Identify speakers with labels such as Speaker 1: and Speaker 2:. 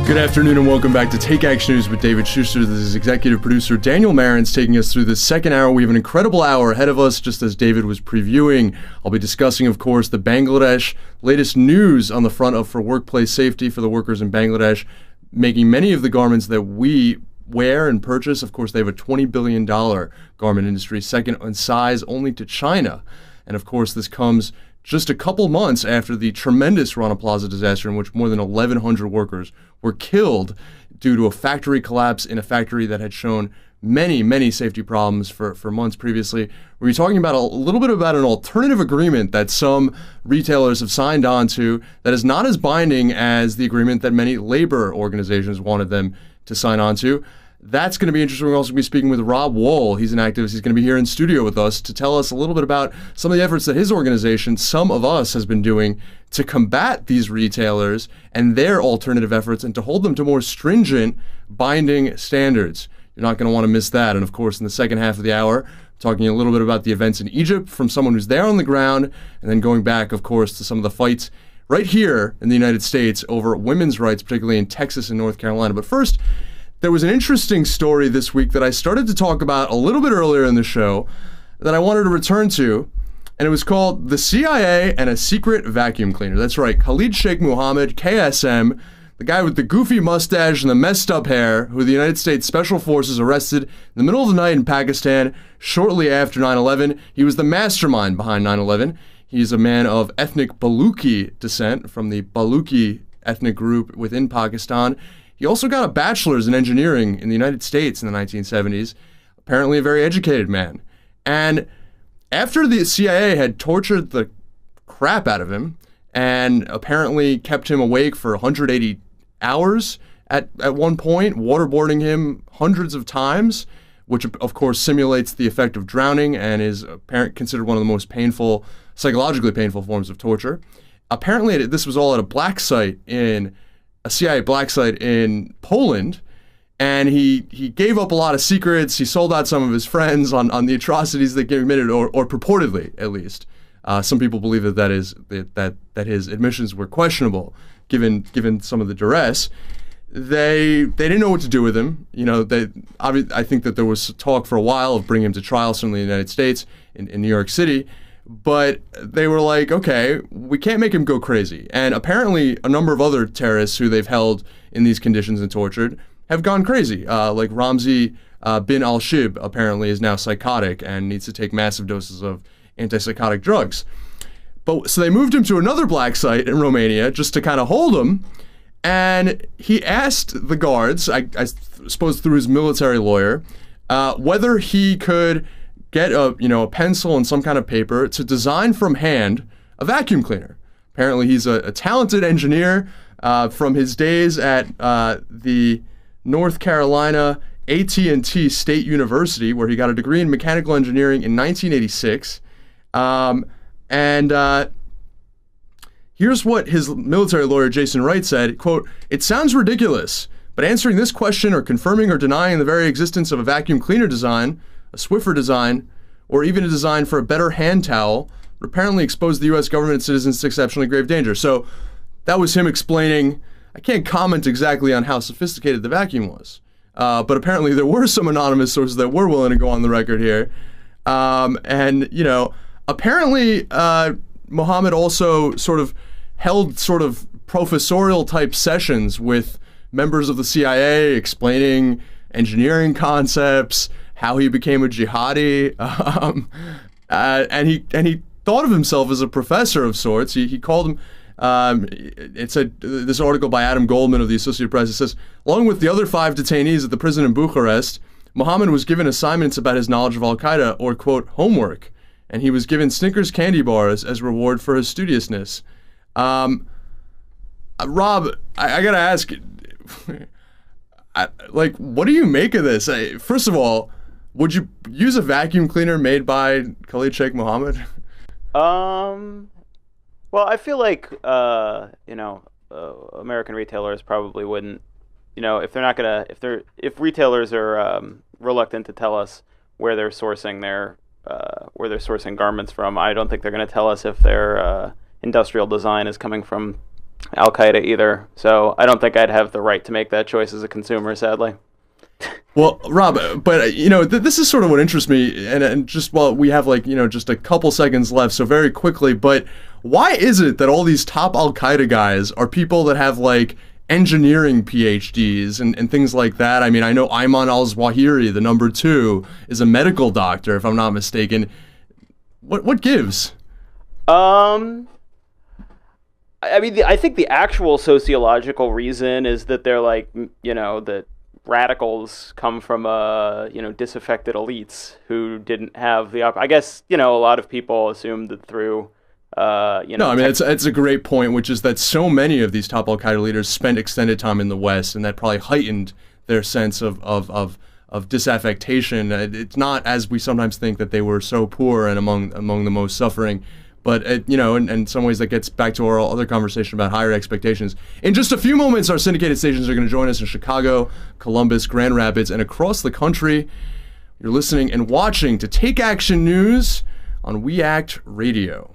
Speaker 1: Good afternoon and welcome back to Take Action News with David Shuster. This is executive producer Daniel Marin's taking us through the second hour. We have an incredible hour ahead of us, just as David was previewing. I'll be discussing, of course, the Bangladesh latest news on the front of for workplace safety for the workers in Bangladesh, making many of the garments that we wear and purchase. Of course, they have a $20 billion garment industry, second in size only to China. And of course, this comes just a couple months after the tremendous Rana Plaza disaster in which more than 1,100 workers were killed due to a factory collapse in a factory that had shown many safety problems for months previously. We're talking about a little bit about an alternative agreement that some retailers have signed on to that is not as binding as the agreement that many labor organizations wanted them to sign on to. That's going to be interesting. We're also going to be speaking with Rob Wohl. He's an activist. He's going to be here in studio with us to tell us a little bit about some of the efforts that his organization, Some of Us, has been doing to combat these retailers and their alternative efforts and to hold them to more stringent binding standards. You're not going to want to miss that. And of course, in the second half of the hour, talking a little bit about the events in Egypt from someone who's there on the ground, and then going back, of course, to some of the fights right here in the United States over women's rights, particularly in Texas and North Carolina. But first, there was an interesting story this week that I started to talk about a little bit earlier in the show that I wanted to return to, and it was called The CIA and a Secret Vacuum Cleaner. That's right, Khalid Sheikh Mohammed, KSM, the guy with the goofy mustache and the messed up hair, who the United States Special Forces arrested in the middle of the night in Pakistan shortly after 9/11. He was the mastermind behind 9/11. He's a man of ethnic Baluchi descent from the Baluchi ethnic group within Pakistan. He also got a bachelor's in engineering in the United States in the 1970s, apparently a very educated man. And after the CIA had tortured the crap out of him and apparently kept him awake for 180 hours at one point, waterboarding him hundreds of times, which of course simulates the effect of drowning and is considered one of the most painful, psychologically painful forms of torture. Apparently this was all at a CIA black site in Poland, and he gave up a lot of secrets. He sold out some of his friends on the atrocities that get committed, or purportedly, at least. Some people believe that his admissions were questionable, given some of the duress. They didn't know what to do with him. You know, I think that there was talk for a while of bringing him to trial, certainly in the United States, in New York City. But they were like, okay, we can't make him go crazy. And apparently a number of other terrorists who they've held in these conditions and tortured have gone crazy. Like Ramzi bin al-Shib apparently is now psychotic and needs to take massive doses of antipsychotic drugs. So they moved him to another black site in Romania just to kind of hold him. And he asked the guards, I suppose through his military lawyer, whether he could get a pencil and some kind of paper to design from hand a vacuum cleaner. Apparently he's a talented engineer from his days at the North Carolina AT&T State University, where he got a degree in mechanical engineering in 1986. Here's what his military lawyer, Jason Wright, said, quote, "It sounds ridiculous, but answering this question or confirming or denying the very existence of a vacuum cleaner design, a Swiffer design, or even a design for a better hand towel would apparently expose the U.S. government and citizens to exceptionally grave danger." So that was him explaining. I can't comment exactly on how sophisticated the vacuum was, but apparently there were some anonymous sources that were willing to go on the record here. Apparently Mohammed also sort of held sort of professorial type sessions with members of the CIA explaining engineering concepts, how he became a jihadi, and he thought of himself as a professor of sorts. He called him. This article by Adam Goldman of the Associated Press. It says, along with the other 5 detainees at the prison in Bucharest, Mohammed was given assignments about his knowledge of Al-Qaeda, or quote, homework, and he was given Snickers candy bars as reward for his studiousness. Rob, I gotta ask, what do you make of this? First of all, would you use a vacuum cleaner made by Khalid Sheikh Mohammed?
Speaker 2: Well, I feel like American retailers probably wouldn't. If retailers are reluctant to tell us where they're sourcing garments from, I don't think they're going to tell us if their industrial design is coming from Al Qaeda either. So I don't think I'd have the right to make that choice as a consumer, sadly.
Speaker 1: Well, Rob, but this is sort of what interests me, and just while we have just a couple seconds left, so very quickly. But why is it that all these top Al Qaeda guys are people that have engineering PhDs and things like that? I mean, I know Ayman al-Zawahiri, the number 2, is a medical doctor, if I'm not mistaken. What gives?
Speaker 2: I mean, I think the actual sociological reason is that they're that radicals come from disaffected elites who didn't have I guess a lot of people assume that through No,
Speaker 1: I mean it's a great point, which is that so many of these top Al Qaeda leaders spent extended time in the West, and that probably heightened their sense of disaffectation. It's not, as we sometimes think, that they were so poor and among the most suffering. But, in some ways that gets back to our other conversation about higher expectations. In just a few moments, our syndicated stations are going to join us in Chicago, Columbus, Grand Rapids, and across the country. You're listening and watching to Take Action News on We Act Radio.